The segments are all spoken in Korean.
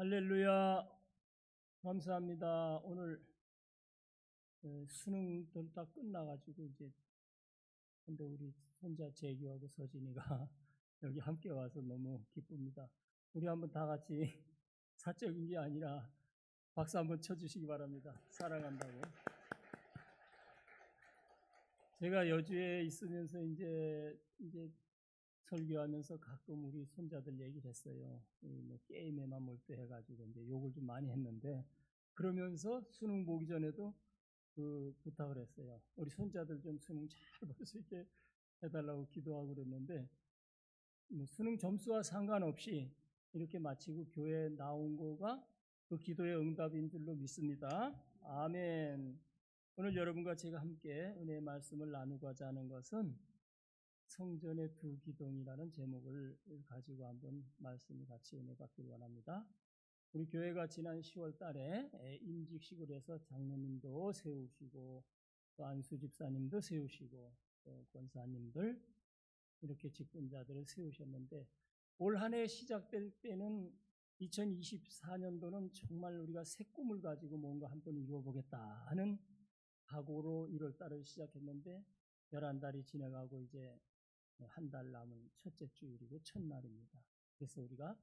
할렐루야. 감사합니다. 오늘 수능들 다 끝나가지고 이제 근데 우리 손자 재규하고 서진이가 여기 함께 와서 너무 기쁩니다. 우리 한번 다 같이 사적인 게 아니라 박수 한번 쳐주시기 바랍니다. 사랑한다고. 제가 여주에 있으면서 이제 설교하면서 가끔 우리 손자들 얘기를 했어요. 뭐 게임에만 몰두해가지고 이제 욕을 좀 많이 했는데, 그러면서 수능 보기 전에도 부탁을 했어요. 우리 손자들 좀 수능 잘 볼 수 있게 해달라고 기도하고 그랬는데, 뭐 수능 점수와 상관없이 이렇게 마치고 교회에 나온 거가 그 기도의 응답인 줄로 믿습니다. 아멘. 오늘 여러분과 제가 함께 은혜의 말씀을 나누고자 하는 것은 성전의 두 기둥이라는 제목을 가지고 한번 말씀을 같이 은혜 받기를 원합니다. 우리 교회가 지난 10월 달에 임직식을 해서 장로님도 세우시고 또 안수 집사님도 세우시고 또 권사님들 이렇게 직분자들을 세우셨는데, 올 한 해 시작될 때는 2024년도는 정말 우리가 새 꿈을 가지고 뭔가 한번 이루어보겠다 하는 각오로 1월 달을 시작했는데 11달이 지나가고 이제 한 달 남은 첫째 주일이고 첫날입니다. 그래서 우리가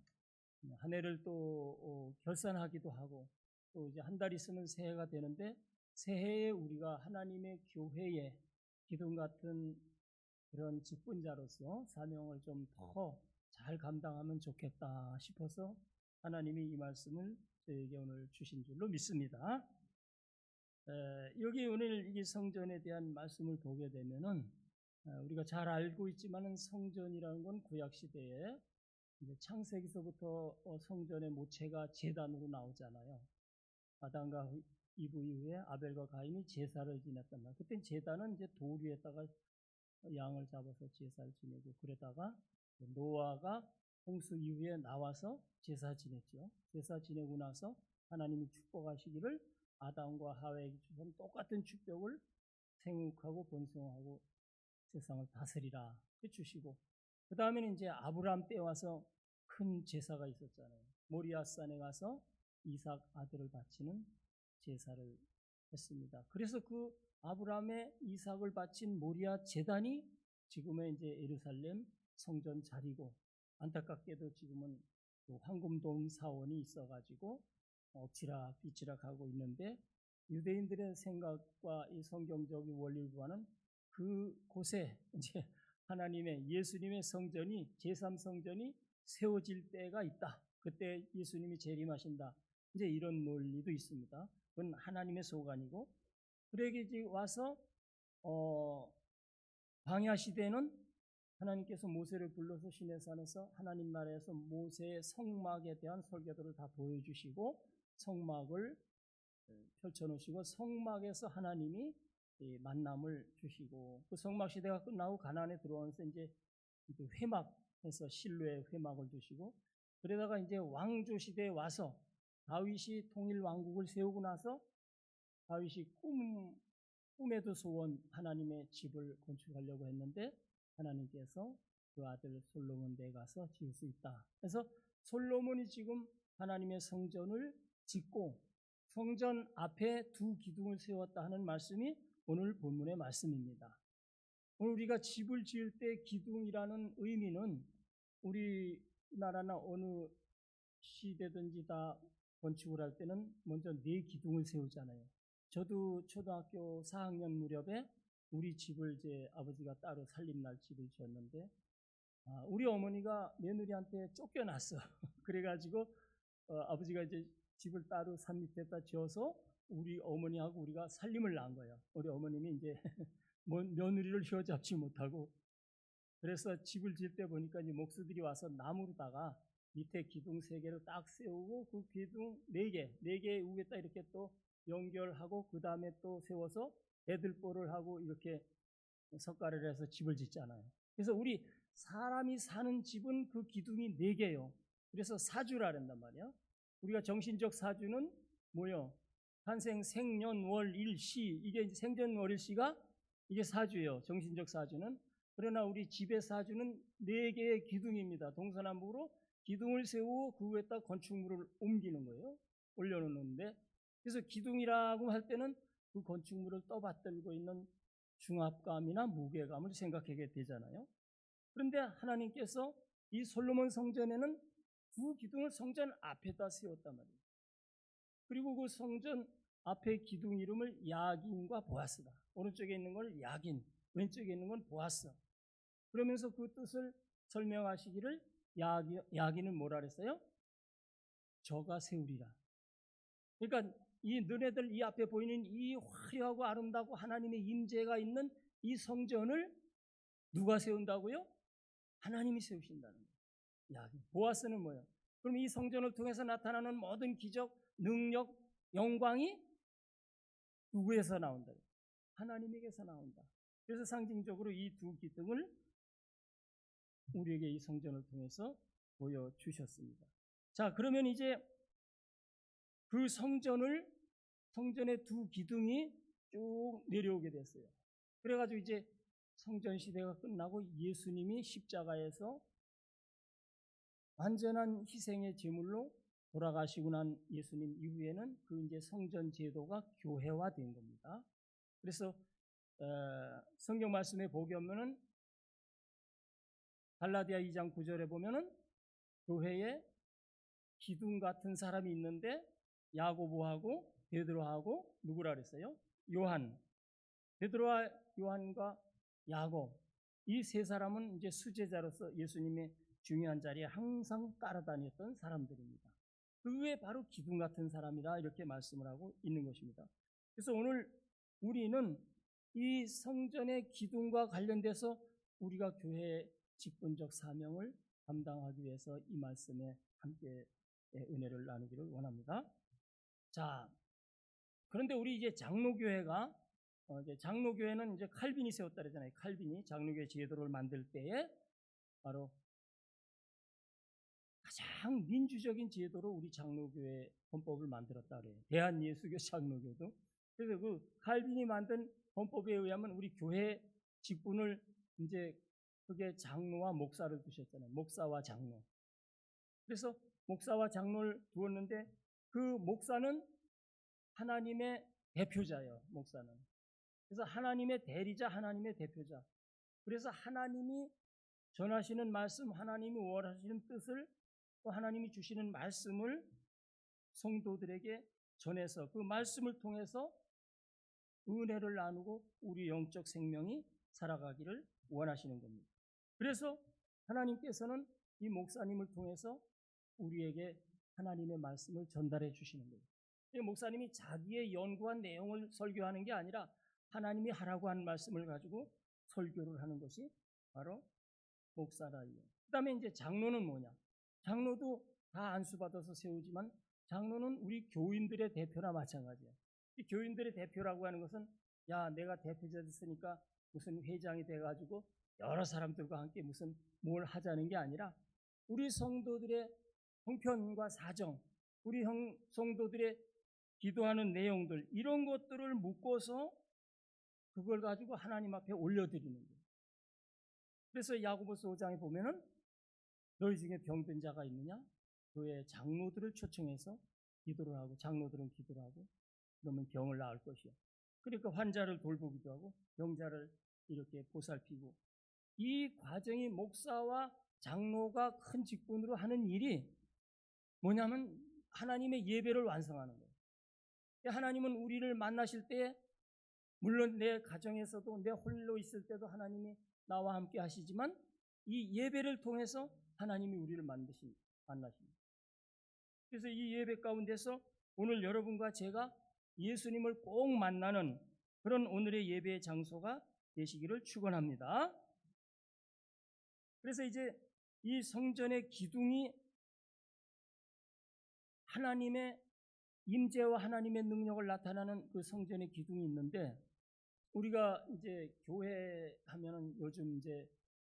한 해를 또 결산하기도 하고 또 이제 한 달 있으면 새해가 되는데, 새해에 우리가 하나님의 교회의 기둥 같은 그런 직분자로서 사명을 좀 더 잘 감당하면 좋겠다 싶어서 하나님이 이 말씀을 저에게 오늘 주신 줄로 믿습니다. 여기 오늘 이 성전에 대한 말씀을 보게 되면은 우리가 잘 알고 있지만은 성전이라는 건 구약 시대에 창세기서부터 성전의 모체가 제단으로 나오잖아요. 아담과 이브 이후에 아벨과 가인이 제사를 지냈단 말이에요. 그때 제단은 이제 돌 위에다가 양을 잡아서 제사를 지내고, 그러다가 노아가 홍수 이후에 나와서 제사 지냈죠. 제사 지내고 나서 하나님이 축복하시기를 아담과 하와에게 주신 똑같은 축복을 생육하고 번성하고 세상을 다스리라 해주시고, 그 다음에는 이제 아브라함 때 와서 큰 제사가 있었잖아요. 모리아산에 가서 이삭 아들을 바치는 제사를 했습니다. 그래서 그 아브라함의 이삭을 바친 모리아 제단이 지금의 이제 예루살렘 성전 자리고, 안타깝게도 지금은 황금돔 사원이 있어가지고 엎치락뒤치락 하고 있는데, 유대인들의 생각과 이 성경적인 원리를 보아는 그곳에 이제 하나님의 예수님의 성전이 제3성전이 세워질 때가 있다. 그때 예수님이 재림하신다. 이제 이런 논리도 있습니다. 그건 하나님의 소관이고, 그러기 와서 광야 시대는 하나님께서 모세를 불러서 시내산에서 하나님 나라에서 모세의 성막에 대한 설교들을 다 보여주시고 성막을 펼쳐놓으시고, 성막에서 하나님이 만남을 주시고, 그 성막 시대가 끝나고 가나안에 들어오면서 이제 회막해서 실로의 회막을 주시고, 그러다가 이제 왕조 시대에 와서 다윗이 통일 왕국을 세우고 나서 다윗이 꿈에도 소원 하나님의 집을 건축하려고 했는데 하나님께서 그 아들 솔로몬 댁에 가서 지을 수 있다. 그래서 솔로몬이 지금 하나님의 성전을 짓고 성전 앞에 두 기둥을 세웠다 하는 말씀이 오늘 본문의 말씀입니다. 오늘 우리가 집을 지을 때 기둥이라는 의미는 우리나라나 어느 시대든지 다 건축을 할 때는 먼저 4기둥을 세우잖아요. 저도 초등학교 4학년 무렵에 우리 집을 제 아버지가 따로 살림날 집을 지었는데 우리 어머니가 며느리한테 쫓겨났어. 그래가지고 아버지가 이제 집을 따로 산 밑에다 지어서 우리 어머니하고 우리가 살림을 낳은 거예요. 우리 어머님이 이제 며느리를 휘어잡지 못하고, 그래서 집을 지을 때 보니까 이제 목수들이 와서 나무로다가 밑에 기둥 3개를 딱 세우고 그 기둥 4개 위에다 이렇게 또 연결하고 그 다음에 또 세워서 애들보를 하고 이렇게 석가래를 해서 집을 짓잖아요. 그래서 우리 사람이 사는 집은 그 기둥이 4개예요. 그래서 사주라 그런단 말이야. 우리가 정신적 사주는 뭐요? 탄생, 생년, 월, 일, 시. 이게 생년, 월, 일, 시가 이게 사주예요. 정신적 사주는. 그러나 우리 집의 사주는 4개의 기둥입니다. 동서남북으로 기둥을 세우고 그 위에다 건축물을 옮기는 거예요. 올려놓는데, 그래서 기둥이라고 할 때는 그 건축물을 떠받들고 있는 중압감이나 무게감을 생각하게 되잖아요. 그런데 하나님께서 이 솔로몬 성전에는 두 기둥을 성전 앞에다 세웠단 말이에요. 그리고 그 성전 앞에 기둥 이름을 야긴과 보아스다. 오른쪽에 있는 걸 야긴, 왼쪽에 있는 건 보아스. 그러면서 그 뜻을 설명하시기를 야긴은 뭐라 그랬어요? 저가 세우리라. 그러니까 이 너네들 이 앞에 보이는 이 화려하고 아름다고 하나님의 임재가 있는 이 성전을 누가 세운다고요? 하나님이 세우신다는 거예요. 야긴. 보아스는 뭐예요? 그럼 이 성전을 통해서 나타나는 모든 기적, 능력, 영광이 누구에서 나온다? 하나님에게서 나온다. 그래서 상징적으로 이 두 기둥을 우리에게 이 성전을 통해서 보여주셨습니다. 자, 그러면 이제 그 성전의 두 기둥이 쭉 내려오게 됐어요. 그래가지고 이제 성전 시대가 끝나고 예수님이 십자가에서 완전한 희생의 제물로 돌아가시고 난 예수님 이후에는 그 이제 성전 제도가 교회화된 겁니다. 그래서 성경 말씀에 보게 하면은 갈라디아 2장 9절에 보면은 교회에 기둥 같은 사람이 있는데 야고보하고 베드로하고 누구라 그랬어요? 요한. 베드로와 요한과 야곱. 이 세 사람은 이제 수제자로서 예수님의 중요한 자리에 항상 따라다녔던 사람들입니다. 그 외에 바로 기둥 같은 사람이라 이렇게 말씀을 하고 있는 것입니다. 그래서 오늘 우리는 이 성전의 기둥과 관련돼서 우리가 교회의 직분적 사명을 감당하기 위해서 이 말씀에 함께 은혜를 나누기를 원합니다. 자, 그런데 우리 이제 장로교회가 장로교회는 이제 칼빈이 세웠다 그러잖아요. 칼빈이 장로교회 제도를 만들 때에 바로 가장 민주적인 제도로 우리 장로교회 헌법을 만들었다 그래요. 대한예수교 장로교도. 그래서 그 칼빈이 만든 헌법에 의하면 우리 교회 직분을 이제 그게 장로와 목사를 두셨잖아요. 목사와 장로. 그래서 목사와 장로를 두었는데 그 목사는 하나님의 대표자예요. 목사는. 그래서 하나님의 대리자, 하나님의 대표자. 그래서 하나님이 전하시는 말씀, 하나님이 원하시는 뜻을 또 하나님이 주시는 말씀을 성도들에게 전해서 그 말씀을 통해서 은혜를 나누고 우리 영적 생명이 살아가기를 원하시는 겁니다. 그래서 하나님께서는 이 목사님을 통해서 우리에게 하나님의 말씀을 전달해 주시는 거예요. 목사님이 자기의 연구한 내용을 설교하는 게 아니라 하나님이 하라고 한 말씀을 가지고 설교를 하는 것이 바로 목사라요. 그 다음에 이제 장로는 뭐냐? 장로도 다 안수받아서 세우지만 장로는 우리 교인들의 대표나 마찬가지예요. 이 교인들의 대표라고 하는 것은 야, 내가 대표자 됐으니까 무슨 회장이 돼가지고 여러 사람들과 함께 무슨 뭘 하자는 게 아니라 우리 성도들의 형편과 사정, 우리 성도들의 기도하는 내용들 이런 것들을 묻고서 그걸 가지고 하나님 앞에 올려드리는 거예요. 그래서 야고보서 5장에 보면은 너희 중에 병든 자가 있느냐? 그의 장로들을 초청해서 기도를 하고 장로들은 기도를 하고 그러면 병을 나을 것이요. 그러니까 환자를 돌보기도 하고 병자를 이렇게 보살피고 이 과정이 목사와 장로가 큰 직분으로 하는 일이 뭐냐면 하나님의 예배를 완성하는 거예요. 하나님은 우리를 만나실 때 물론 내 가정에서도 내 홀로 있을 때도 하나님이 나와 함께 하시지만 이 예배를 통해서 하나님이 우리를 만나십니다. 그래서 이 예배 가운데서 오늘 여러분과 제가 예수님을 꼭 만나는 그런 오늘의 예배의 장소가 되시기를 축원합니다. 그래서 이제 이 성전의 기둥이 하나님의 임재와 하나님의 능력을 나타나는 그 성전의 기둥이 있는데 우리가 이제 교회 하면은 요즘 이제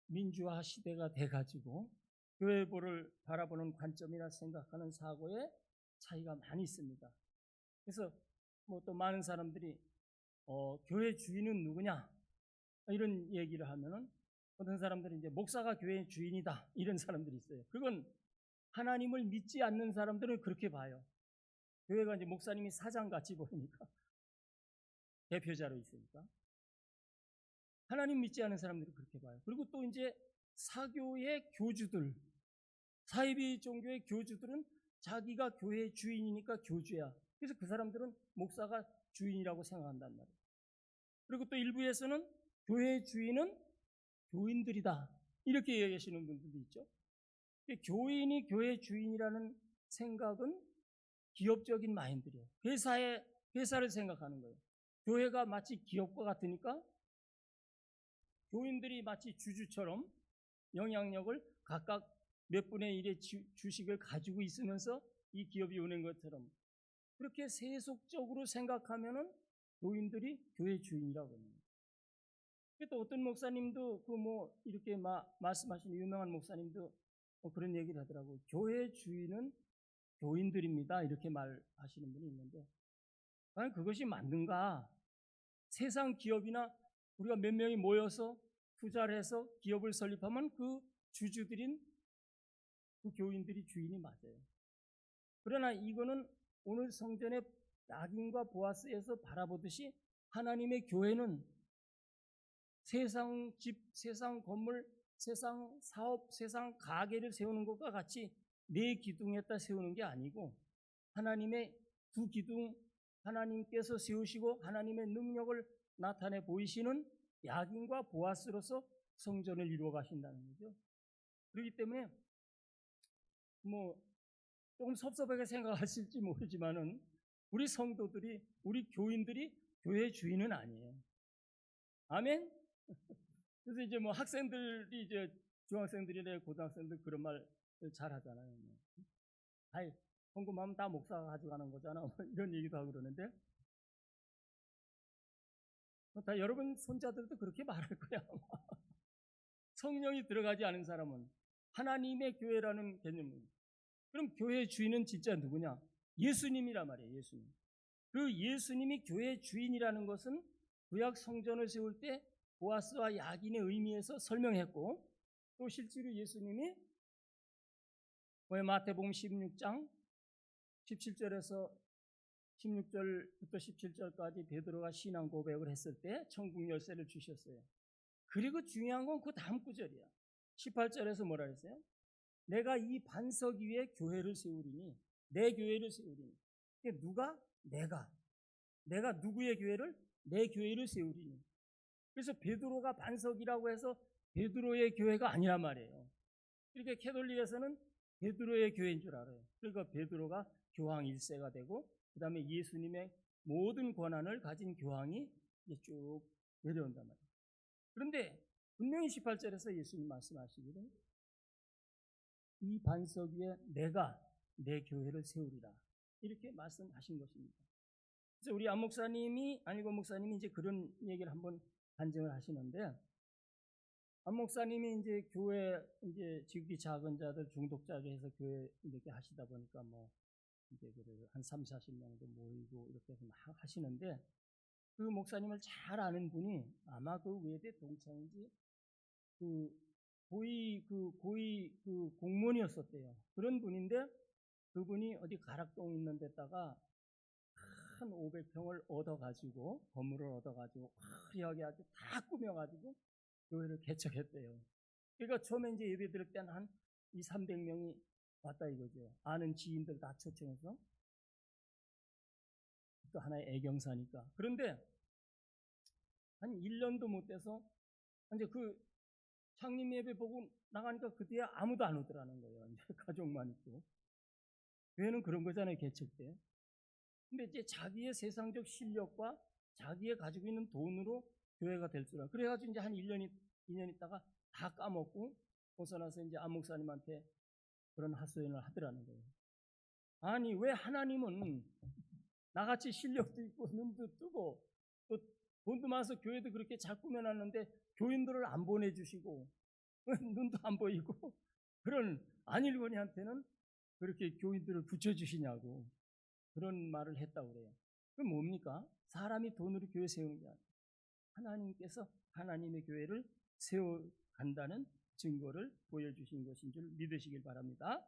민주화 시대가 돼가지고 교회를 바라보는 관점이나 생각하는 사고에 차이가 많이 있습니다. 그래서 뭐 또 많은 사람들이 교회 주인은 누구냐 이런 얘기를 하면은 어떤 사람들은 이제 목사가 교회의 주인이다 이런 사람들이 있어요. 그건 하나님을 믿지 않는 사람들은 그렇게 봐요. 교회가 이제 목사님이 사장같이 보이니까, 대표자로 있으니까. 하나님 믿지 않는 사람들이 그렇게 봐요. 그리고 또 이제 사교의 교주들, 사이비 종교의 교주들은 자기가 교회의 주인이니까 교주야. 그래서 그 사람들은 목사가 주인이라고 생각한단 말이에요. 그리고 또 일부에서는 교회의 주인은 교인들이다 이렇게 얘기하시는 분들도 있죠. 교인이 교회 주인이라는 생각은 기업적인 마인드래요. 회사를 생각하는 거예요. 교회가 마치 기업과 같으니까 교인들이 마치 주주처럼 영향력을 각각 몇 분의 1의 주식을 가지고 있으면서 이 기업이 운행 것처럼 그렇게 세속적으로 생각하면은 교인들이 교회 주인이라고 합니다. 또 어떤 목사님도 이렇게 말씀하시는 유명한 목사님도 그런 얘기를 하더라고요. 교회 주인은 교인들입니다. 이렇게 말하시는 분이 있는데, 과연 그것이 맞는가? 세상 기업이나 우리가 몇 명이 모여서 투자를 해서 기업을 설립하면 그 주주들인 그 교인들이 주인이 맞아요. 그러나 이거는 오늘 성전의 야긴과 보아스에서 바라보듯이 하나님의 교회는 세상 집, 세상 건물, 세상 사업, 세상 가게를 세우는 것과 같이 네 기둥에다 세우는 게 아니고 하나님의 두 기둥, 하나님께서 세우시고 하나님의 능력을 나타내 보이시는 야긴과 보아스로서 성전을 이루어 가신다는 거죠. 그렇기 때문에 조금 섭섭하게 생각하실지 모르지만은 우리 성도들이, 우리 교인들이 교회 주인은 아니에요. 아멘? 그래서 이제 학생들이 이제 중학생들이나 고등학생들 그런 말 잘 하잖아요. 아이, 헌금하면 다 목사가 가져가는 거잖아. 이런 얘기도 하고 그러는데, 다 여러분 손자들도 그렇게 말할 거야. 성령이 들어가지 않은 사람은 하나님의 교회라는 개념입니다. 그럼 교회 주인은 진짜 누구냐? 예수님이란 말이에요. 예수님. 그 예수님이 교회 주인이라는 것은 구약 성전을 세울 때 보아스와 야긴의 의미에서 설명했고, 또 실제로 예수님이 마태복음 16장 17절에서 16절부터 17절까지 베드로가 신앙 고백을 했을 때 천국 열쇠를 주셨어요. 그리고 중요한 건 그 다음 구절이야. 18절에서 뭐라 했어요? 내가 이 반석 위에 교회를 세우리니, 내 교회를 세우리니. 누가? 내가 누구의 교회를? 내 교회를 세우리니. 그래서 베드로가 반석이라고 해서 베드로의 교회가 아니란 말이에요. 이렇게 캐톨릭에서는 베드로의 교회인 줄 알아요. 그러니까 베드로가 교황 1세가 되고 그 다음에 예수님의 모든 권한을 가진 교황이 이제 쭉 내려온단 말이에요. 그런데 분명히 18절에서 예수님 말씀하시기를 이 반석 위에 내가 내 교회를 세우리라 이렇게 말씀하신 것입니다. 그래서 우리 안 목사님이 이제 그런 얘기를 한번 간증을 하시는데, 안 목사님이 이제 교회 이제 지극히 작은 자들 중독자를 해서 교회 이렇게 하시다 보니까 이제 한 30-40명도 모이고 이렇게 해서 막 하시는데, 그 목사님을 잘 아는 분이 아마 그 외대 동창인지 고위 공무원이었었대요. 그런 분인데 그분이 어디 가락동 있는 데다가 한 500평을 얻어가지고, 건물을 얻어가지고 화려하게 아주 다 꾸며가지고 교회를 개척했대요. 그러니까 처음에 이제 예배 드릴 때는 한 200-300명이 왔다 이거죠. 아는 지인들 다 초청해서. 또 하나의 애경사니까. 그런데 한 1년도 못 돼서 이제 그 창립 예배 보고 나가니까 그 뒤에 아무도 안 오더라는 거예요. 이제 가족만 있고. 교회는 그런 거잖아요, 개척 때. 근데 이제 자기의 세상적 실력과 자기의 가지고 있는 돈으로 교회가 될 줄 알아. 그래가지고 이제 한 1년, 2년 있다가 다 까먹고 벗어나서 이제 안 목사님한테 그런 하소연을 하더라는 거예요. 아니, 왜 하나님은 나같이 실력도 있고 눈도 뜨고 또 돈도 많아서 교회도 그렇게 잘 꾸며놨는데 교인들을 안 보내주시고 눈도 안 보이고 그런 안일권이한테는 그렇게 교인들을 붙여주시냐고 그런 말을 했다고 그래요. 그럼 뭡니까? 사람이 돈으로 교회 세우는 게 아니에요. 하나님께서 하나님의 교회를 간다는 증거를 보여주신 것인 줄 믿으시길 바랍니다.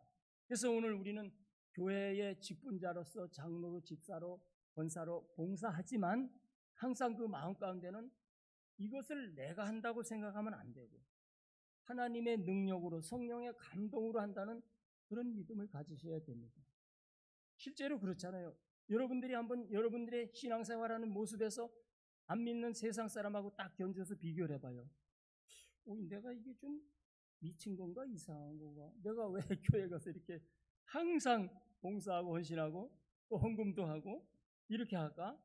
그래서 오늘 우리는 교회의 직분자로서 장로로, 집사로, 권사로 봉사하지만 항상 그 마음 가운데는 이것을 내가 한다고 생각하면 안 되고 하나님의 능력으로, 성령의 감동으로 한다는 그런 믿음을 가지셔야 됩니다. 실제로 그렇잖아요. 여러분들이 한번 여러분들의 신앙생활하는 모습에서 안 믿는 세상 사람하고 딱 견줘서 비교를 해봐요. 내가 이게 좀 미친 건가, 이상한 건가? 내가 왜 교회 가서 이렇게 항상 봉사하고 헌신하고 또 헌금도 하고 이렇게 할까?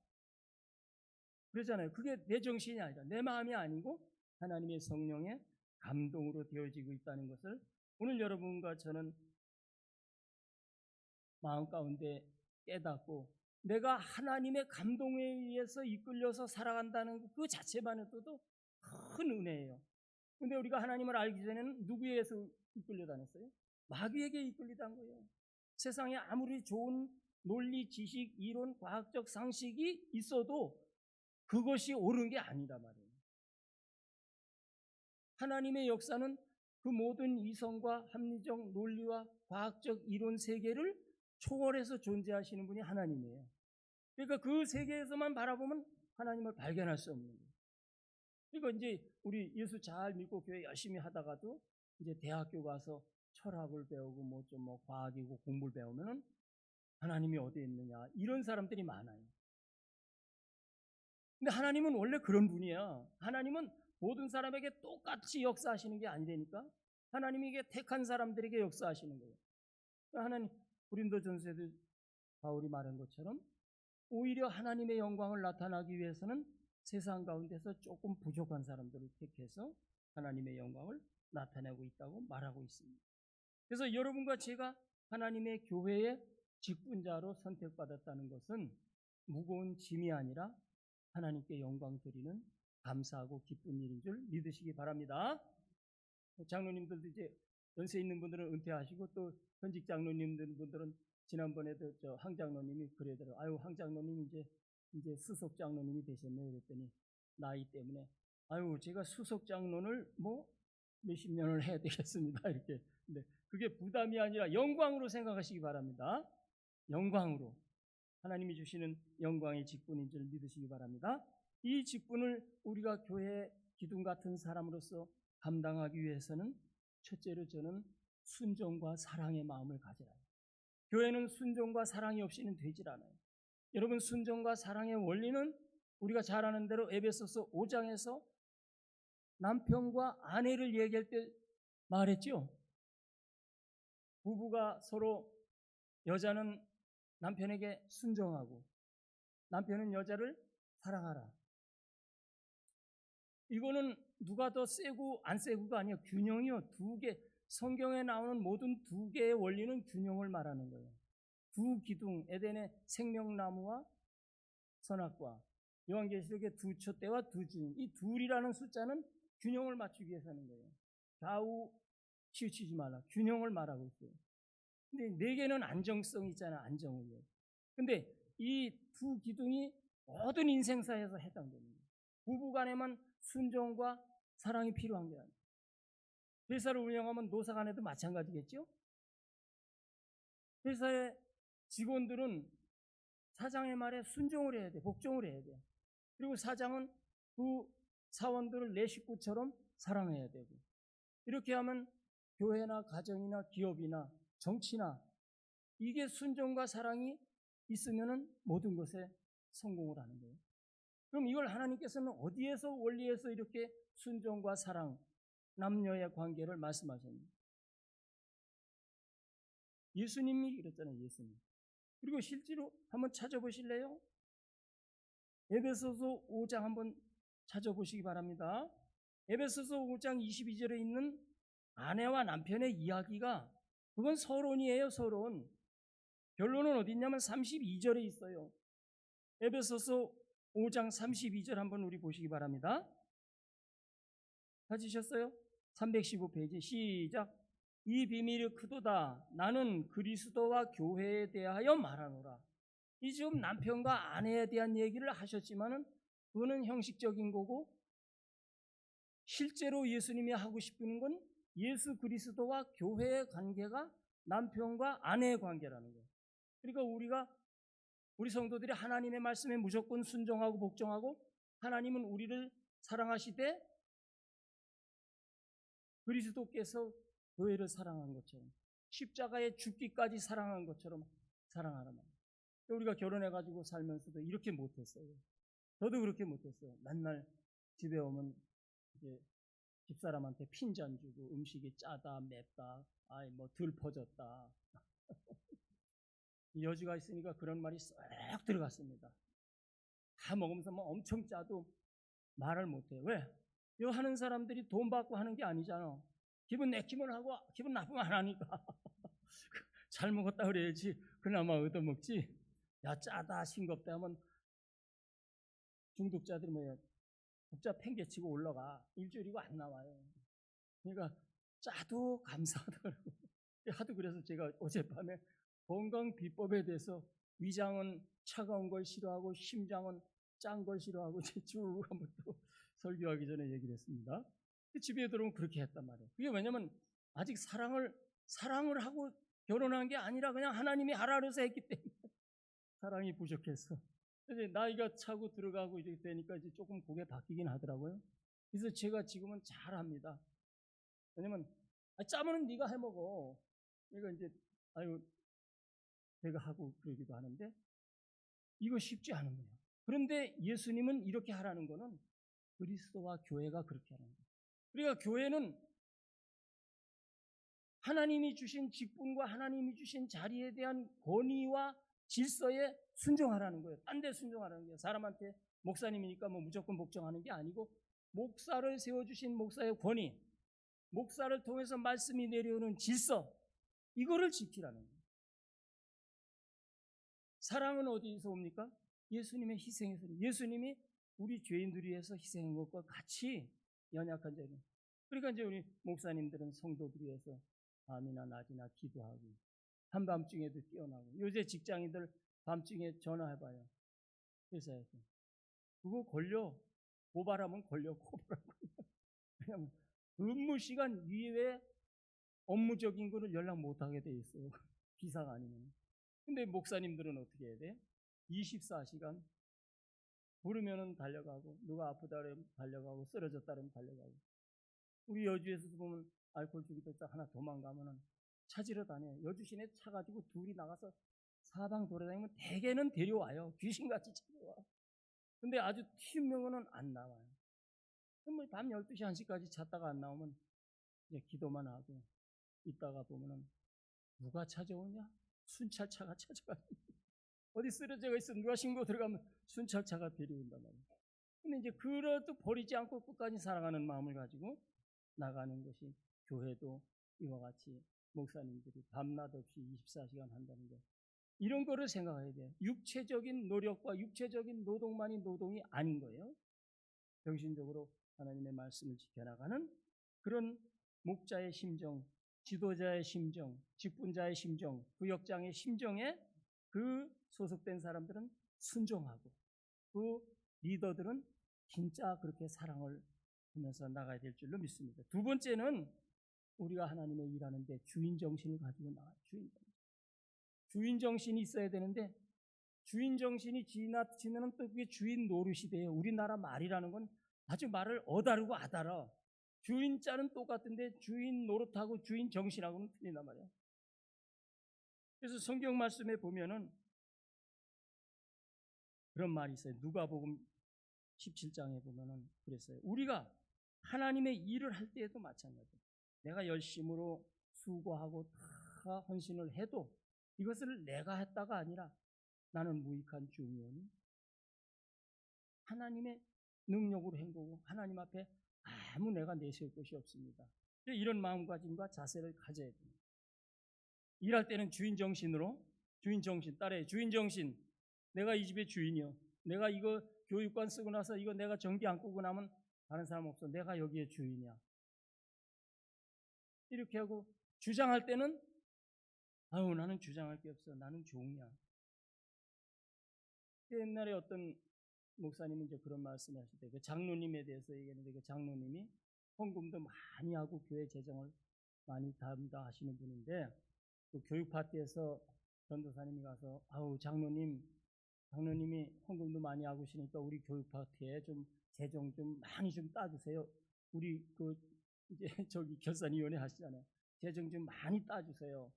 그러잖아요. 그게 내 정신이 아니다. 내 마음이 아니고 하나님의 성령의 감동으로 되어지고 있다는 것을 오늘 여러분과 저는 마음 가운데 깨닫고 내가 하나님의 감동에 의해서 이끌려서 살아간다는 그 자체만으로도 큰 은혜예요. 근데 우리가 하나님을 알기 전에는 누구에 의해서 이끌려 다녔어요? 마귀에게 이끌리던 거예요. 세상에 아무리 좋은 논리, 지식, 이론, 과학적 상식이 있어도 그것이 옳은 게 아니다 말이에요. 하나님의 역사는 그 모든 이성과 합리적 논리와 과학적 이론 세계를 초월해서 존재하시는 분이 하나님이에요. 그러니까 그 세계에서만 바라보면 하나님을 발견할 수 없는 거예요. 그러니까 이제 우리 예수 잘 믿고 교회 열심히 하다가도 이제 대학교 가서 철학을 배우고 뭐 과학이고 공부를 배우면은 하나님이 어디에 있느냐 이런 사람들이 많아요. 근데 하나님은 원래 그런 분이야. 하나님은 모든 사람에게 똑같이 역사하시는 게 아니라니까. 하나님이 이게 택한 사람들에게 역사하시는 거예요. 하나님 고린도전서에도 바울이 말한 것처럼 오히려 하나님의 영광을 나타나기 위해서는 세상 가운데서 조금 부족한 사람들을 택해서 하나님의 영광을 나타내고 있다고 말하고 있습니다. 그래서 여러분과 제가 하나님의 교회의 직분자로 선택받았다는 것은 무거운 짐이 아니라 하나님께 영광 드리는 감사하고 기쁜 일인 줄 믿으시기 바랍니다. 장로님들도 이제 연세 있는 분들은 은퇴하시고 또 현직 장로님들은 지난번에도 황 장로님이 그러더라고요. 아유, 황 장로님 이제 수석 장로님이 되셨네요. 그랬더니 나이 때문에 아유, 제가 수석 장로를 뭐 몇십 년을 해야 되겠습니다. 이렇게. 근데 그게 부담이 아니라 영광으로 생각하시기 바랍니다. 영광으로. 하나님이 주시는 영광의 직분인 줄 믿으시기 바랍니다. 이 직분을 우리가 교회 기둥 같은 사람으로서 감당하기 위해서는 첫째로 저는 순종과 사랑의 마음을 가져야 해요. 교회는 순종과 사랑이 없이는 되질 않아요. 여러분, 순종과 사랑의 원리는 우리가 잘 아는 대로 에베소서 5장에서 남편과 아내를 얘기할 때 말했죠. 부부가 서로 여자는 남편에게 순종하고 남편은 여자를 사랑하라. 이거는 누가 더 세고 안 세고가 아니에요. 균형이요. 두 개, 성경에 나오는 모든 두 개의 원리는 균형을 말하는 거예요. 두 기둥, 에덴의 생명나무와 선악과, 요한계시록의 두 촛대와 두 주인, 이 둘이라는 숫자는 균형을 맞추기 위해서 하는 거예요. 좌우 치우치지 말라. 균형을 말하고 있어요. 근데 네 개는 안정성이 있잖아요. 안정을 위해. 근데 이 두 기둥이 모든 인생사에서 해당됩니다. 부부간에만 순종과 사랑이 필요한 게 아니에요. 회사를 운영하면 노사간에도 마찬가지겠죠? 회사의 직원들은 사장의 말에 순종을 해야 돼. 복종을 해야 돼. 그리고 사장은 그 사원들을 내 식구처럼 사랑해야 되고, 이렇게 하면 교회나 가정이나 기업이나 정치나 이게 순종과 사랑이 있으면은 모든 것에 성공을 하는 거예요. 그럼 이걸 하나님께서는 어디에서 원리에서 이렇게 순종과 사랑, 남녀의 관계를 말씀하셨는지? 예수님이 그랬잖아요. 예수님. 그리고 실제로 한번 찾아보실래요? 에베소서 5장 한번 찾아보시기 바랍니다. 에베소서 5장 22절에 있는 아내와 남편의 이야기가 그건 서론이에요. 서론. 결론은 어디 있냐면 32절에 있어요. 에베소서 5장 32절 한번 우리 보시기 바랍니다. 찾으셨어요? 315페이지 시작. 이 비밀이 크도다. 나는 그리스도와 교회에 대하여 말하노라. 이 지금 남편과 아내에 대한 얘기를 하셨지만은 그거는 형식적인 거고 실제로 예수님이 하고 싶은 건 예수 그리스도와 교회의 관계가 남편과 아내의 관계라는 거예요. 그러니까 우리 성도들이 하나님의 말씀에 무조건 순종하고 복종하고, 하나님은 우리를 사랑하시되 그리스도께서 교회를 사랑한 것처럼, 십자가에 죽기까지 사랑한 것처럼 사랑하는 말이에요. 우리가 결혼해가지고 살면서도 이렇게 못했어요. 저도 그렇게 못했어요. 맨날 집에 오면 이제 집사람한테 핀잔 주고, 음식이 짜다 맵다, 덜 퍼졌다. 여지가 있으니까 그런 말이 쏙 들어갔습니다. 다 먹으면서 뭐 엄청 짜도 말을 못해요. 왜? 이거 하는 사람들이 돈 받고 하는 게 아니잖아. 기분 내키면 하고 기분 나쁘면 안 하니까. 잘 먹었다 그래야지 그나마 얻어먹지. 야, 짜다 싱겁다 하면 중독자들이 뭐야, 국자 팽개치고 올라가. 일주일이고 안 나와요. 그러니까 짜도 감사하다고. 하도 그래서 제가 어젯밤에 건강 비법에 대해서, 위장은 차가운 걸 싫어하고 심장은 짠 걸 싫어하고 쭉 한번 또 설교하기 전에 얘기를 했습니다. 집에 들어오면 그렇게 했단 말이에요. 그게 왜냐면 아직 사랑을 하고 결혼한 게 아니라 그냥 하나님이 하라 그래서 했기 때문에 사랑이 부족해서. 이제 나이가 차고 들어가고 이렇게 되니까 이제 조금 그게 바뀌긴 하더라고요. 그래서 제가 지금은 잘합니다. 왜냐면 짜면은 네가 해 먹어. 그러니까 이제 내가 하고 그러기도 하는데, 이거 쉽지 않은 거예요. 그런데 예수님은 이렇게 하라는 거는 그리스도와 교회가 그렇게 하는 거예요. 그러니까 교회는 하나님이 주신 직분과 하나님이 주신 자리에 대한 권위와 질서에 순종하라는 거예요. 딴 데 순종하라는 거예요. 사람한테 목사님이니까 뭐 무조건 복종하는 게 아니고, 목사를 세워주신 목사의 권위, 목사를 통해서 말씀이 내려오는 질서, 이거를 지키라는 거예요. 사랑은 어디서 옵니까? 예수님의 희생에서. 예수님이 우리 죄인들을 위해서 희생한 것과 같이 연약한 자들. 그러니까 이제 우리 목사님들은 성도들 위해서 밤이나 낮이나 기도하고, 한밤중에도 깨어나고, 요새 직장인들 밤중에 전화해봐요. 회사에서. 그거 걸려. 고발하면 걸려. 왜냐면 근무 시간 이외에 업무적인 거를 연락 못하게 돼 있어요. 비사가 아니면. 근데 목사님들은 어떻게 해야 돼? 24시간 부르면은 달려가고, 누가 아프다 그러면 달려가고, 쓰러졌다 그러면 달려가고. 우리 여주에서도 보면 알코올 중독자 하나 도망가면은 찾으러 다녀요. 여주 시내 차 가지고 둘이 나가서 사방 돌아다니면 대개는 데려와요. 귀신같이 찾아와. 근데 아주 튀면은 안 나와요. 그럼 밤 12시, 1시까지 찾다가 안 나오면 이제 기도만 하고 있다가 보면은 누가 찾아오냐? 순찰차가 찾아가요. 어디 쓰러져 있어 누가 신고 들어가면 순찰차가 데려온단 말이에요. 근데 이제 그래도 버리지 않고 끝까지 사랑하는 마음을 가지고 나가는 것이, 교회도 이와 같이 목사님들이 밤낮 없이 24시간 한다는 거, 이런 거를 생각해야 돼요. 육체적인 노력과 육체적인 노동만이 노동이 아닌 거예요. 정신적으로 하나님의 말씀을 지켜나가는 그런 목자의 심정, 지도자의 심정, 직분자의 심정, 구역장의 심정에 그 소속된 사람들은 순종하고, 그 리더들은 진짜 그렇게 사랑을 하면서 나가야 될 줄로 믿습니다. 두 번째는 우리가 하나님의 일하는데 주인 정신을 가지고 나가요. 주인 정신이 있어야 되는데, 주인 정신이 지나치면 또 그게 주인 노릇이 돼요. 우리나라 말이라는 건 아주 말을 어다르고 아다라. 주인 자는 똑같은데 주인 노릇하고 주인 정신하고는 틀린단 말이에요. 그래서 성경 말씀에 보면은 그런 말이 있어요. 누가복음 17장에 보면은 그랬어요. 우리가 하나님의 일을 할 때에도 마찬가지예요. 내가 열심으로 수고하고 다 헌신을 해도 이것을 내가 했다가 아니라 나는 무익한 중이오니 하나님의 능력으로 행보고 하나님 앞에 아무 내가 내세울 것이 없습니다. 이런 마음가짐과 자세를 가져야 됩니다. 일할 때는 주인 정신으로, 주인 정신 따라해. 주인 정신. 내가 이 집의 주인이요. 내가 이거 교육관 쓰고 나서 이거 내가 전기 안 끄고 나면 다른 사람 없어. 내가 여기의 주인이야. 이렇게 하고, 주장할 때는 나는 주장할 게 없어. 나는 종이야. 옛날에 어떤 목사님이 이제 그런 말씀을 하실 때, 그 장로님에 대해서 얘기했는데, 그 장로님이 헌금도 많이 하고 교회 재정을 많이 담당하시는 분인데 그 교육 파티에서 전도사님이 가서 아우 장로님이 헌금도 많이 하고 계시니까 우리 교육 파티에 좀 재정 좀 많이 좀 따주세요. 우리 그 이제 저기 결산위원회 하시잖아요. 재정 좀 많이 따주세요.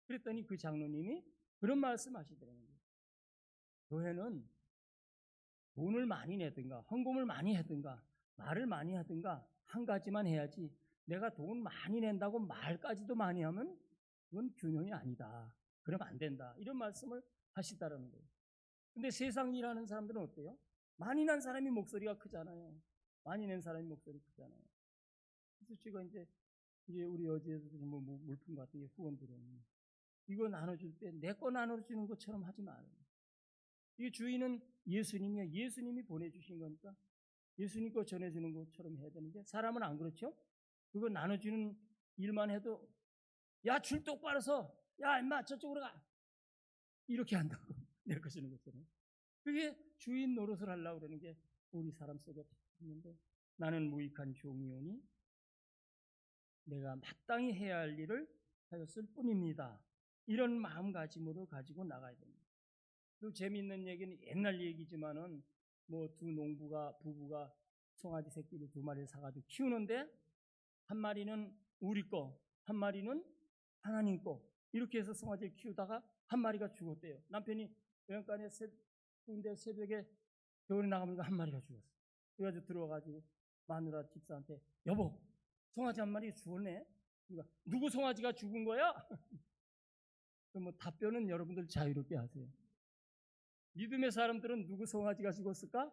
그랬더니 그 장로님이 그런 말씀하시더라고요. 교회는 돈을 많이 내든가 헌금을 많이 하든가 말을 많이 하든가 한 가지만 해야지 내가 돈 많이 낸다고 말까지도 많이 하면 그건 균형이 아니다. 그러면 안 된다. 이런 말씀을 하시다라는 거예요. 근데 세상 일하는 사람들은 어때요? 많이 난 사람이 목소리가 크잖아요. 많이 낸 사람이 목소리 크잖아요. 그래서 제가 이제 우리 여주에서 뭐 물품 같은 게 후원들은 이거 나눠줄 때 내 거 나눠주는 것처럼 하지 말아요. 이 주인은 예수님이야. 예수님이 보내주신 거니까 예수님 거 전해주는 것처럼 해야 되는데 사람은 안 그렇죠? 그거 나눠주는 일만 해도 야, 줄 똑바로 서. 야, 임마 저쪽으로 가. 이렇게 한다고 내거주는 것처럼. 그게 주인 노릇을 하려고 그러는 게 우리 사람 속에 있는데 나는 무익한 종이오니 내가 마땅히 해야 할 일을 하였을 뿐입니다. 이런 마음가짐으로 가지고 나가야 됩니다. 또 재미있는 얘기는 옛날 얘기지만은 뭐 두 부부가 송아지 새끼를 2마리를 사가지고 키우는데 한 마리는 우리 거, 한 마리는 하나님 거. 이렇게 해서 송아지를 키우다가 한 마리가 죽었대요. 남편이 외양간에 근데 새벽에 겨울에 나가보니까 한 마리가 죽었어. 그래가지고 들어와가지고 마누라 집사한테 여보, 송아지 한 마리 죽었네. 그러니까 누구 송아지가 죽은 거야? 그럼 뭐 답변은 여러분들 자유롭게 하세요. 믿음의 사람들은 누구 송아지가 죽었을까?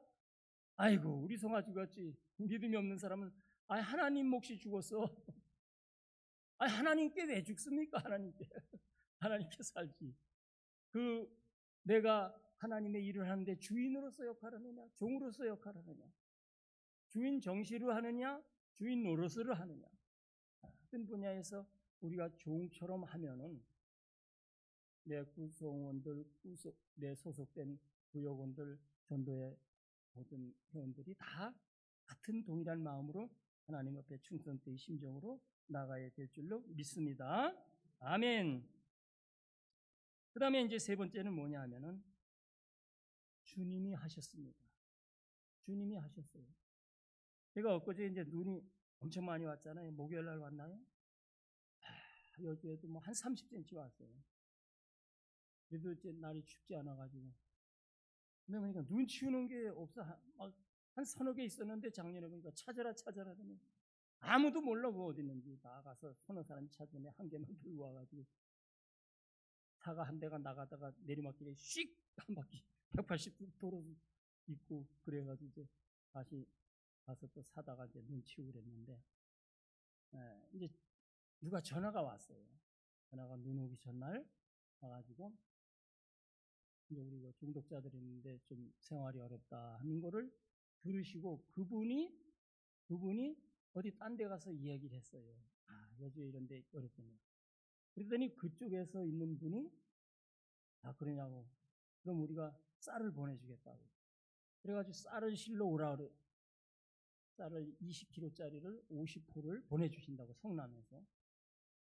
아이고 우리 송아지 죽었지. 믿음이 없는 사람은 아니 하나님 몫이 죽었어. 아니 하나님께 왜 죽습니까? 하나님께 살지. 내가 하나님의 일을 하는데 주인으로서 역할을 하느냐 종으로서 역할을 하느냐 주인 정시로 하느냐 주인 노릇을 하느냐 어떤 분야에서 우리가 종처럼 하면은 내 구성원들 내 소속된 구역원들 전도의 모든 회원들이 다 같은 동일한 마음으로 하나님 앞에 충성되의 심정으로 나가야 될 줄로 믿습니다. 아멘. 그 다음에 이제 세 번째는 뭐냐 하면은 주님이 하셨습니다. 주님이 하셨어요. 제가 엊그제 이제 눈이 엄청 많이 왔잖아요. 목요일 날 왔나요? 여주에도 뭐 한 30cm 왔어요. 그래도 이제 날이 춥지 않아가지고. 근데 보니까 눈 치우는 게 없어. 한 서너 개 있었는데 작년에 보니까 찾아라 하더니 아무도 몰라 뭐 어디 있는지. 나가서 서너 사람이 찾으면 한 개만 들고 와가지고 차가 한 대가 나가다가 내리막길에 씩 한 바퀴 180도 도로 있고 그래가지고 이제 다시 가서 또 사다가 이제 눈 치우고 그랬는데 이제 누가 전화가 왔어요. 전화가 눈 오기 전날 와가지고 이제 우리 중독자들이 있는데 좀 생활이 어렵다 하는 거를 들으시고 그분이 어디 딴 데 가서 이야기를 했어요. 여주에 이런 데 어렵겠네. 그랬더니 그쪽에서 있는 분이 그러냐고. 그럼 우리가 쌀을 보내주겠다고. 그래가지고 쌀을 실러 오라 그래. 쌀을 20kg짜리를 50포를 보내주신다고 성남에서.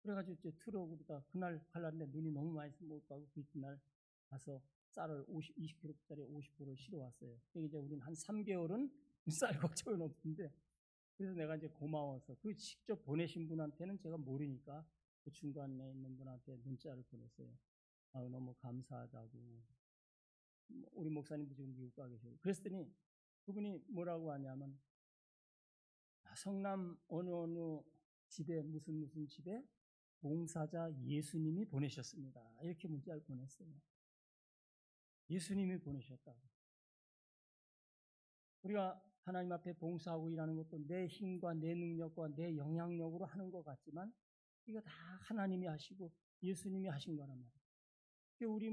그래가지고 이제 트럭으로다 그날 갈랐는데 눈이 너무 많이 못 가고 그 이튿날 가서 쌀을 20kg짜리 50포를 실어 왔어요. 이제 우리는 한 3개월은 쌀 걱정은 없는데 그래서 내가 이제 고마워서 그 직접 보내신 분한테는 제가 모르니까 그 중간에 있는 분한테 문자를 보냈어요. 너무 감사하다고. 우리 목사님도 지금 미국 가 계시고. 그랬더니 그분이 뭐라고 하냐면 성남 어느 집에 무슨 집에 봉사자 예수님이 보내셨습니다. 이렇게 문자를 보냈어요. 예수님이 보내셨다고. 우리가 하나님 앞에 봉사하고 일하는 것도 내 힘과 내 능력과 내 영향력으로 하는 것 같지만 이거 다 하나님이 하시고 예수님이 하신 거란 말이에요. 우리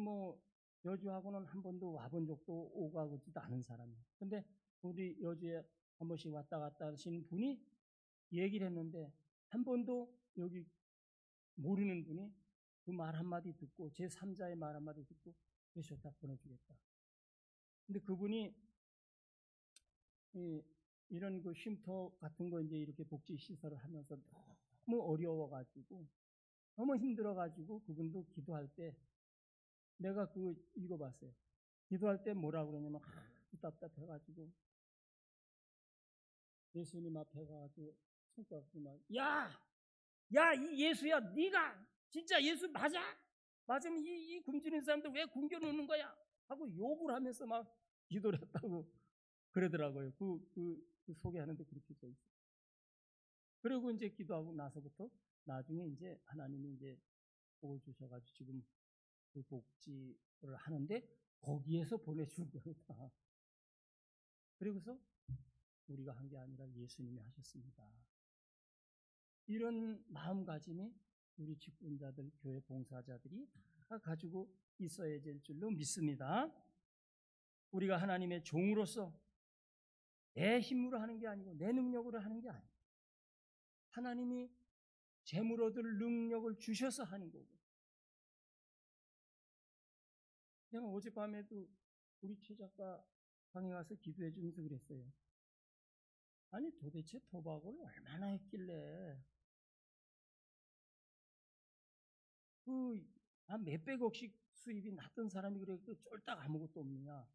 여주하고는 한 번도 와본 적도 오고 가지도 않은 사람이에요. 근데 우리 여주에 한 번씩 왔다 갔다 하시는 분이 얘기를 했는데 한 번도 여기 모르는 분이 그 말 한마디 듣고 제3자의 말 한마디 듣고 좋다 보내주겠다. 근데 그분이 이런 그 쉼터 같은 거 이제 이렇게 복지 시설을 하면서 너무 어려워가지고 너무 힘들어가지고 그분도 기도할 때 내가 그거 읽어봤어요. 기도할 때 뭐라고 그러냐면 답답해가지고 예수님 앞에 가가지고 손가락 들고 야, 이 예수야, 네가 진짜 예수 맞아? 맞으면 이 굶주린 사람들 왜 굶겨놓는 거야? 하고 욕을 하면서 막 기도를 했다고 그러더라고요. 그 소개하는데 그렇게 써 있어요. 그리고 이제 기도하고 나서부터 나중에 이제 하나님이 이제 복을 주셔가지고 지금 그 복지를 하는데 거기에서 보내준 거다. 그리고서 우리가 한 게 아니라 예수님이 하셨습니다. 이런 마음가짐이 우리 직분자들, 교회 봉사자들이 다 가지고 있어야 될 줄로 믿습니다. 우리가 하나님의 종으로서 내 힘으로 하는 게 아니고 내 능력으로 하는 게 아니고 하나님이 재물 얻을 능력을 주셔서 하는 거고. 제가 어젯밤에도 우리 최 작가 방에 가서 기도해 주면서 그랬어요. 아니 도대체 도박을 얼마나 했길래 한 몇백억씩 수입이 났던 사람이 그래 쫄딱 아무것도 없느냐.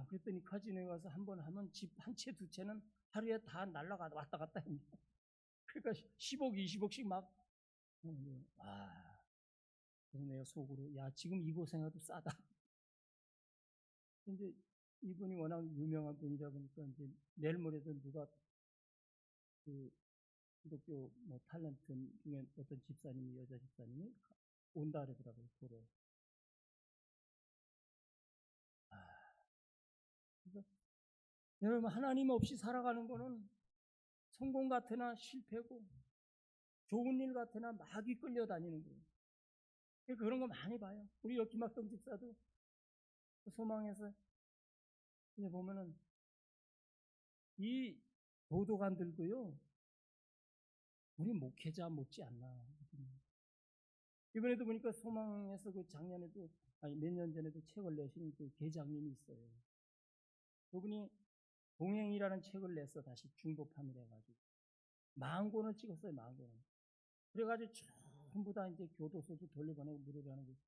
그랬더니 카지노에 가서 한 번 하면 집 한 채 두 채는 하루에 다 날라가 왔다 갔다 했는데 그러니까 10억 20억씩 막 그래서 내가 속으로 야 지금 이 고생해도 싸다. 근데 이분이 워낙 유명한 분이다 보니까 이제 내일 모레도 누가 그 기독교 뭐 탤런트 중에 어떤 집사님이 여자 집사님이 온다 그러더라고요. 보러. 그래서 여러분 하나님 없이 살아가는 거는 성공 같으나 실패고 좋은 일 같으나 막이 끌려다니는 거예요. 그런 거 많이 봐요. 우리 김학동 집사도 소망에서 이제 보면은 이 도도관들도요 우리 목회자 못지 않나. 이번에도 보니까 소망에서 그 작년에도 몇 년 전에도 책을 내신 그 계장님이 있어요. 그분이 동행이라는 책을 냈어. 다시 중보판을 해가지고 10,000권을 찍었어요. 10,000권을. 그래가지고 전부 다 이제 교도소도 돌려보내고 무료로 하는 거예요.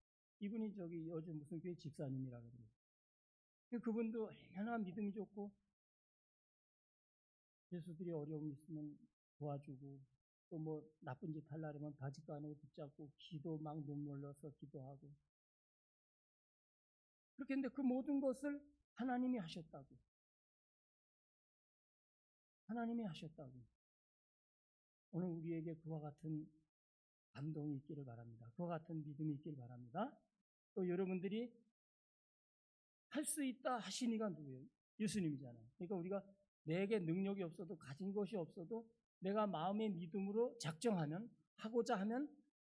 이분이 저기 요즘 무슨 교회 집사님이라 그래요. 그분도 얼마나 믿음이 좋고 예수들이 어려움이 있으면 도와주고 또 뭐 나쁜 짓 하려면 바지도 안 하고 붙잡고 기도 막 눈물 넣어서 기도하고 그렇게 했는데 그 모든 것을 하나님이 하셨다고. 하나님이 하셨다고. 오늘 우리에게 그와 같은 감동이 있기를 바랍니다. 그와 같은 믿음이 있기를 바랍니다. 또 여러분들이 할 수 있다 하신 이가 누구예요? 예수님이잖아요. 그러니까 우리가 내게 능력이 없어도 가진 것이 없어도 내가 마음의 믿음으로 작정하면 하고자 하면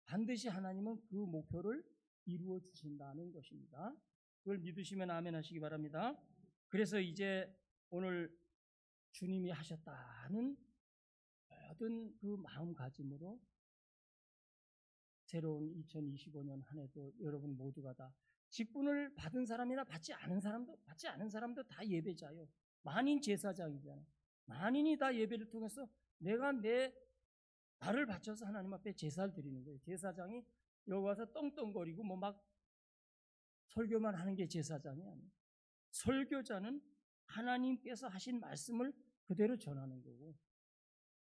반드시 하나님은 그 목표를 이루어 주신다는 것입니다. 그걸 믿으시면 아멘 하시기 바랍니다. 그래서 이제 오늘 주님이 하셨다는 모든 그 마음가짐으로 새로운 2025년 한 해도 여러분 모두가 다 직분을 받은 사람이나 받지 않은 사람도 다 예배자요. 만인 제사장이잖아요. 만인이 다 예배를 통해서 내가 내 나를 바쳐서 하나님 앞에 제사를 드리는 거예요. 제사장이 여기 와서 떵떵거리고 뭐 막 설교만 하는 게 제사장이 아니에요. 설교자는 하나님께서 하신 말씀을 그대로 전하는 거고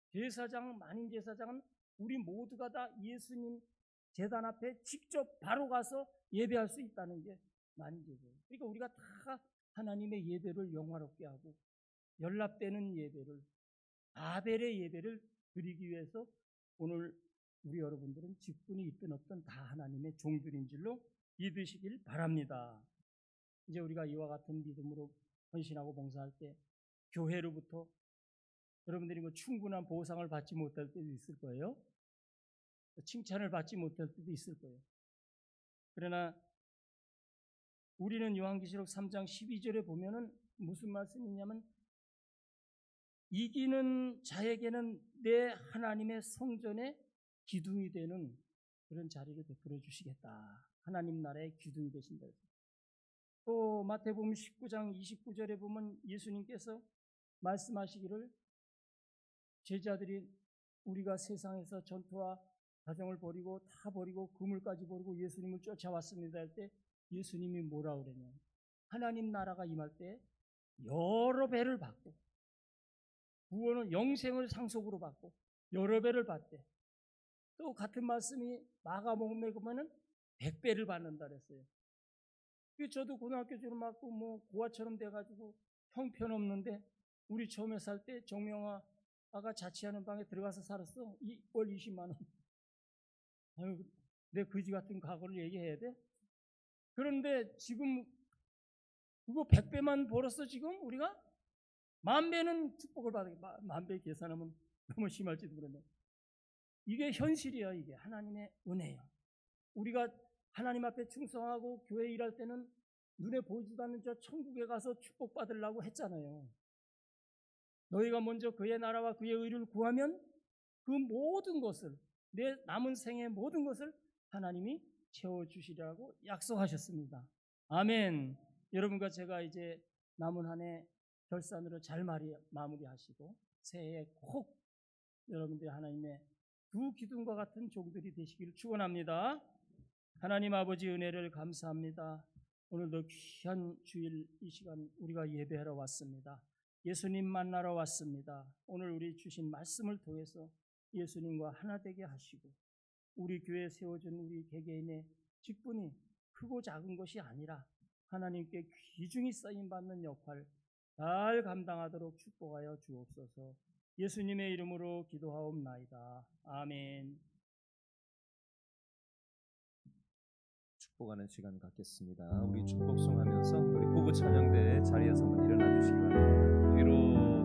제사장, 만인 제사장은 우리 모두가 다 예수님 제단 앞에 직접 바로 가서 예배할 수 있다는 게 만인 제사예요. 그러니까 우리가 다 하나님의 예배를 영화롭게 하고 연락되는 예배를 아벨의 예배를 드리기 위해서 오늘 우리 여러분들은 직분이 있든 없든 다 하나님의 종들인 줄로 믿으시길 바랍니다. 이제 우리가 이와 같은 믿음으로 헌신하고 봉사할 때 교회로부터 여러분들이 뭐 충분한 보상을 받지 못할 때도 있을 거예요. 칭찬을 받지 못할 때도 있을 거예요. 그러나 우리는 요한계시록 3장 12절에 보면은 무슨 말씀이냐면 이기는 자에게는 내 하나님의 성전의 기둥이 되는 그런 자리를 베풀어 주시겠다. 하나님 나라의 기둥이 되신다. 또 마태복음 19장 29절에 보면 예수님께서 말씀하시기를 제자들이 우리가 세상에서 전투와 가정을 버리고 다 버리고 그물까지 버리고 예수님을 쫓아왔습니다 할 때 예수님이 뭐라 그러냐면 하나님 나라가 임할 때 여러 배를 받고 구원은 영생을 상속으로 받고 여러 배를 받대. 또 같은 말씀이 마가복음에 보면은 100배를 받는다 그랬어요. 저도 고등학교 졸업하고 뭐 고아처럼 돼가지고 형편없는데 우리 처음에 살 때 정명아가 자취하는 방에 들어가서 살았어. 월 20만 원. 아유, 내 거지 같은 과거를 얘기해야 돼? 그런데 지금 그거 100배만 벌었어 지금 우리가? 10,000배는 축복을 받게. 10,000배 계산하면 너무 심할지도 모르네. 이게 현실이야. 이게 하나님의 은혜야. 우리가 하나님 앞에 충성하고 교회 일할 때는 눈에 보이지도 않는 저 천국에 가서 축복받으려고 했잖아요. 너희가 먼저 그의 나라와 그의 의를 구하면 그 모든 것을, 내 남은 생의 모든 것을 하나님이 채워주시라고 약속하셨습니다. 아멘. 여러분과 제가 이제 남은 한 해 결산으로 잘 마무리하시고 새해에 꼭 여러분들이 하나님의 두 기둥과 같은 종들이 되시기를 축원합니다. 하나님 아버지 은혜를 감사합니다. 오늘도 귀한 주일 이 시간 우리가 예배하러 왔습니다. 예수님 만나러 왔습니다. 오늘 우리 주신 말씀을 통해서 예수님과 하나 되게 하시고 우리 교회에 세워진 우리 개개인의 직분이 크고 작은 것이 아니라 하나님께 귀중히 쓰임받는 역할 잘 감당하도록 축복하여 주옵소서. 예수님의 이름으로 기도하옵나이다. 아멘. 축복하는 시간 갖겠습니다. 우리 축복송 하면서 우리 부부 찬양대 자리에서 한번 일어나 주시기 바랍니다. 뒤로